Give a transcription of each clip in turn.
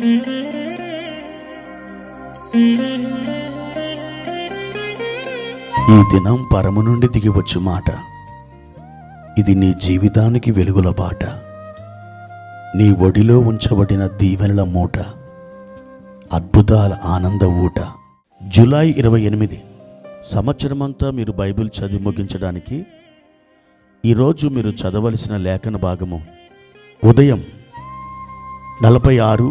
ఈ దినం పరము నుండి దిగివచ్చు మాట. ఇది నీ జీవితానికి వెలుగుల బాట. నీ ఒడిలో ఉంచబడిన దీవెనల మూట, అద్భుతాల ఆనంద ఊట. జూలై 28. సంవత్సరమంతా మీరు బైబిల్ చదివి ముగించడానికి ఈరోజు మీరు చదవలసిన లేఖన భాగము ఉదయం 46,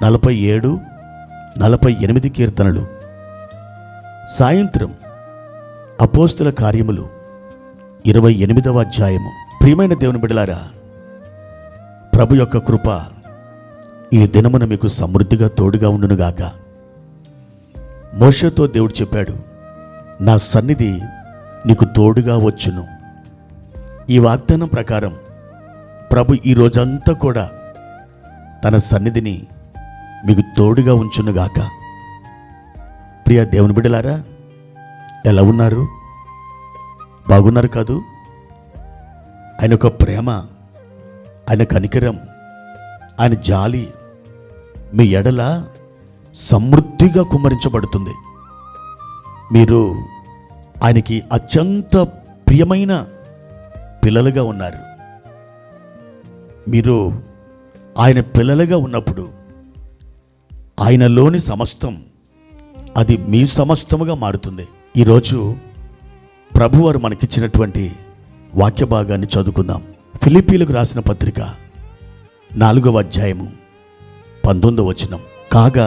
47, 48 కీర్తనలు, సాయంత్రం అపోస్తుల కార్యములు 28వ అధ్యాయము. ప్రియమైన దేవుని బిడ్డలారా, ప్రభు యొక్క కృప ఈ దినమున మీకు సమృద్ధిగా తోడుగా ఉండునుగాక. మోషేతో దేవుడు చెప్పాడు, నా సన్నిధి నీకు తోడుగా వచ్చును. ఈ వాగ్దానం ప్రకారం ప్రభు ఈ రోజంతా కూడా తన సన్నిధిని మీకు తోడుగా ఉంచునుగాక. ప్రియ దేవుని బిడ్డలారా, ఎలా ఉన్నారు? బాగున్నారు కాదు? ఆయన యొక్క ప్రేమ, ఆయన కనికరం, ఆయన జాలి మీ ఎడల సమృద్ధిగా కుమ్మరించబడుతుంది. మీరు ఆయనకి అత్యంత ప్రియమైన పిల్లలుగా ఉన్నారు. మీరు ఆయన పిల్లలుగా ఉన్నప్పుడు ఆయనలోని సమస్తం అది మీ సమస్తముగా మారుతుంది. ఈరోజు ప్రభువారు మనకిచ్చినటువంటి వాక్య భాగాన్ని చదువుకుందాం. ఫిలిప్పీలకు రాసిన పత్రిక 4వ అధ్యాయము 19వ వచనం. కాగా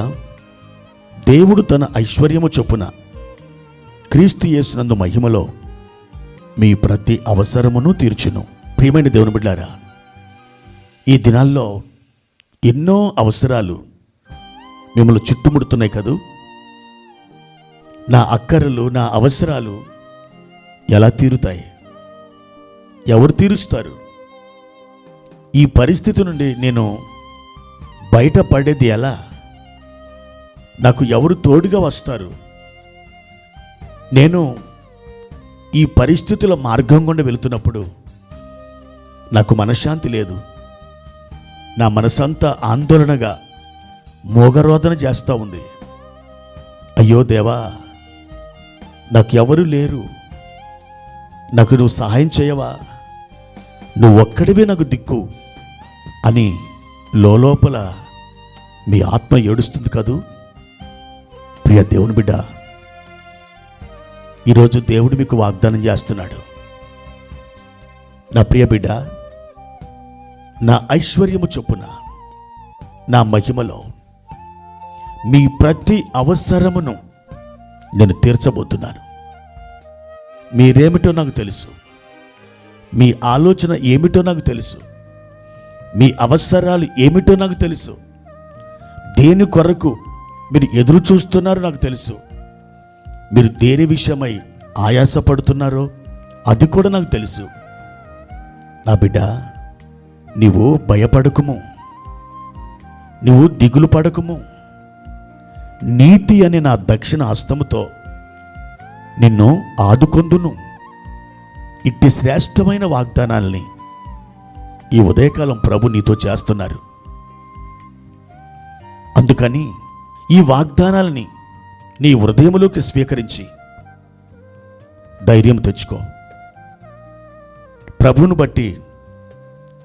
దేవుడు తన ఐశ్వర్యము చొప్పున క్రీస్తు యేసునందు మహిమలో మీ ప్రతి అవసరమును తీర్చును. ప్రియమైన దేవుని బిడ్డలారా, ఈ దినాల్లో ఎన్నో అవసరాలు మిమ్మల్ని చుట్టుముడుతున్నాయి కదూ. నా అక్కరలు, నా అవసరాలు ఎలా తీరుతాయి? ఎవరు తీరుస్తారు? ఈ పరిస్థితి నుండి నేను బయటపడేది ఎలా? నాకు ఎవరు తోడుగా వస్తారు? నేను ఈ పరిస్థితుల మార్గం గుండా వెళుతున్నప్పుడు నాకు మనశ్శాంతి లేదు. నా మనసంతా ఆందోళనగా మోగరోధన చేస్తూ ఉంది. అయ్యో దేవా, నాకు ఎవరు లేరు, నాకు నువ్వు సహాయం చేయవా, నువ్వు ఒక్కడివే నాకు దిక్కు అని లోపల మీ ఆత్మ ఏడుస్తుంది కదూ. ప్రియ దేవుని బిడ్డ, ఈరోజు దేవుడు మీకు వాగ్దానం చేస్తున్నాడు. నా ప్రియ బిడ్డ, నా ఐశ్వర్యము చొప్పున నా మహిమలో మీ ప్రతి అవసరమును నేను తీర్చబోతున్నాను. మీరేమిటో నాకు తెలుసు, మీ ఆలోచన ఏమిటో నాకు తెలుసు, మీ అవసరాలు ఏమిటో నాకు తెలుసు, దేని కొరకు మీరు ఎదురు చూస్తున్నారో నాకు తెలుసు, మీరు దేని విషయమై ఆయాసపడుతున్నారో అది కూడా నాకు తెలుసు. నా బిడ్డ, నీవు భయపడకుము, నువ్వు దిగులు పడకుము. నీతి అనే నా దక్షిణ హస్తముతో నిన్ను ఆదుకొందును. ఇట్టి శ్రేష్టమైన వాగ్దానాల్ని ఈ ఉదయకాలం ప్రభు నీతో చేస్తున్నారు. అందుకని ఈ వాగ్దానాలని నీ హృదయములోకి స్వీకరించి ధైర్యం తెచ్చుకో. ప్రభువును బట్టి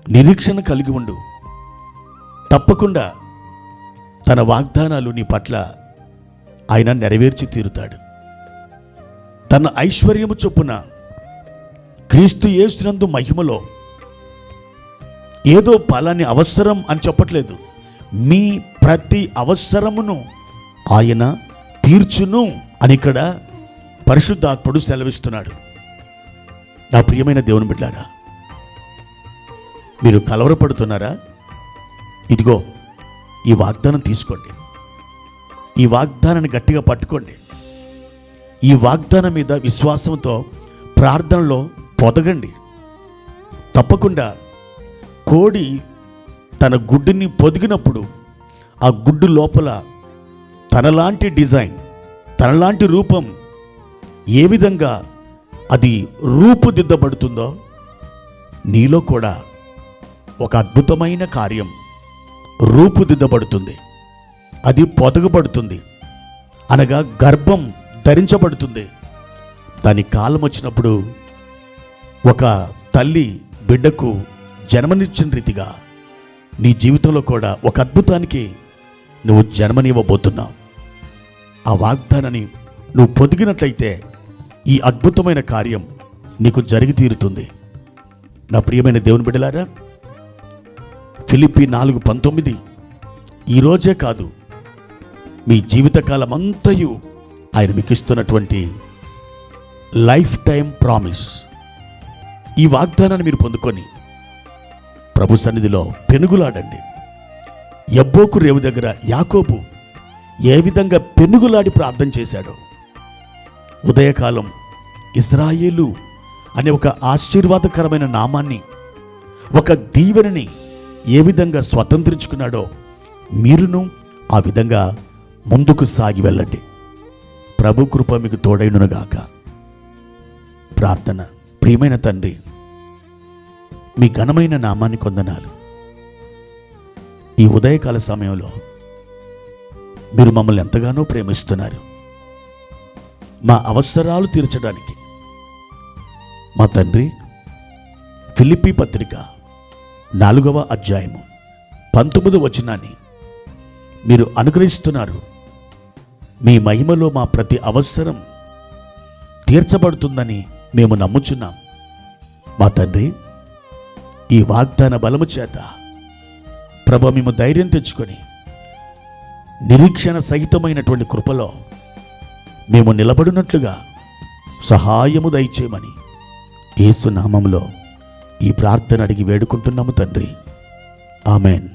నిరీక్షణ కలిగి ఉండు. తప్పకుండా తన వాగ్దానాలు నీ పట్ల ఆయన నెరవేర్చి తీరుతాడు. తన ఐశ్వర్యము చొప్పున క్రీస్తు యేసునందు మహిమలో, ఏదో పలాని అవసరం అని చెప్పట్లేదు, మీ ప్రతి అవసరమును ఆయన తీర్చును అని ఇక్కడ పరిశుద్ధాత్ముడు సెలవిస్తున్నాడు. నా ప్రియమైన దేవుని బిడ్డలారా, మీరు కలవరపడుతున్నారా? ఇదిగో ఈ వాగ్దానం తీసుకోండి. ఈ వాగ్దానాన్ని గట్టిగా పట్టుకోండి. ఈ వాగ్దానం మీద విశ్వాసంతో ప్రార్థనలో పొదగండి. తప్పకుండా కోడి తన గుడ్డుని పొదిగినప్పుడు ఆ గుడ్డు లోపల తనలాంటి డిజైన్, తనలాంటి రూపం ఏ విధంగా అది రూపుదిద్దబడుతుందో, నీలో కూడా ఒక అద్భుతమైన కార్యం రూపుదిద్దబడుతుంది. అది పొదగబడుతుంది, అనగా గర్భం ధరించబడుతుంది. దాని కాలం వచ్చినప్పుడు ఒక తల్లి బిడ్డకు జన్మనిచ్చిన రీతిగా నీ జీవితంలో కూడా ఒక అద్భుతానికి నువ్వు జన్మనివ్వబోతున్నావు. ఆ వాగ్దానాన్ని నువ్వు పొదిగినట్లయితే ఈ అద్భుతమైన కార్యం నీకు జరిగి తీరుతుంది. నా ప్రియమైన దేవుని బిడ్డలారా, ఫిలిప్పీ 4:19 ఈరోజే కాదు, మీ జీవితకాలం అంతయు ఆయన మీకు ఇస్తున్నటువంటి లైఫ్ టైం ప్రామిస్. ఈ వాగ్దానాన్ని మీరు పొందుకొని ప్రభు సన్నిధిలో పెనుగులాడండి. యబ్బోకు రేవు దగ్గర యాకోబు ఏ విధంగా పెనుగులాడి ప్రార్థన చేశాడో, ఉదయకాలం ఇశ్రాయేలు అనే ఒక ఆశీర్వాదకరమైన నామాన్ని, ఒక దీవెనని ఏ విధంగా స్వతంత్రించుకున్నాడో మీరును ఆ విధంగా ముందుకు సాగి వెళ్ళండి. ప్రభు కృప మీకు తోడైనుగాక. ప్రార్థన. ప్రియమైన తండ్రి, మీ ఘనమైన నామాన్ని కొందనాలు. ఈ ఉదయకాల సమయంలో మీరు మమ్మల్ని ఎంతగానో ప్రేమిస్తున్నారు. మా అవసరాలు తీర్చడానికి మా తండ్రి ఫిలిప్పీ పత్రిక 4వ అధ్యాయము 19వ వచనాన్ని మీరు అనుగ్రహిస్తున్నారు. మీ మహిమలో మా ప్రతి అవసరం తీర్చబడుతుందని మేము నమ్ముచున్నాం. మా తండ్రి, ఈ వాగ్దాన బలము చేత ప్రభు మేము ధైర్యం తెచ్చుకొని నిరీక్షణ సహితమైనటువంటి కృపలో మేము నిలబడినట్లుగా సహాయము దయచేయమని యేసు నామములో ఈ ప్రార్థన అడిగి వేడుకుంటున్నాము తండ్రి. ఆమెన్.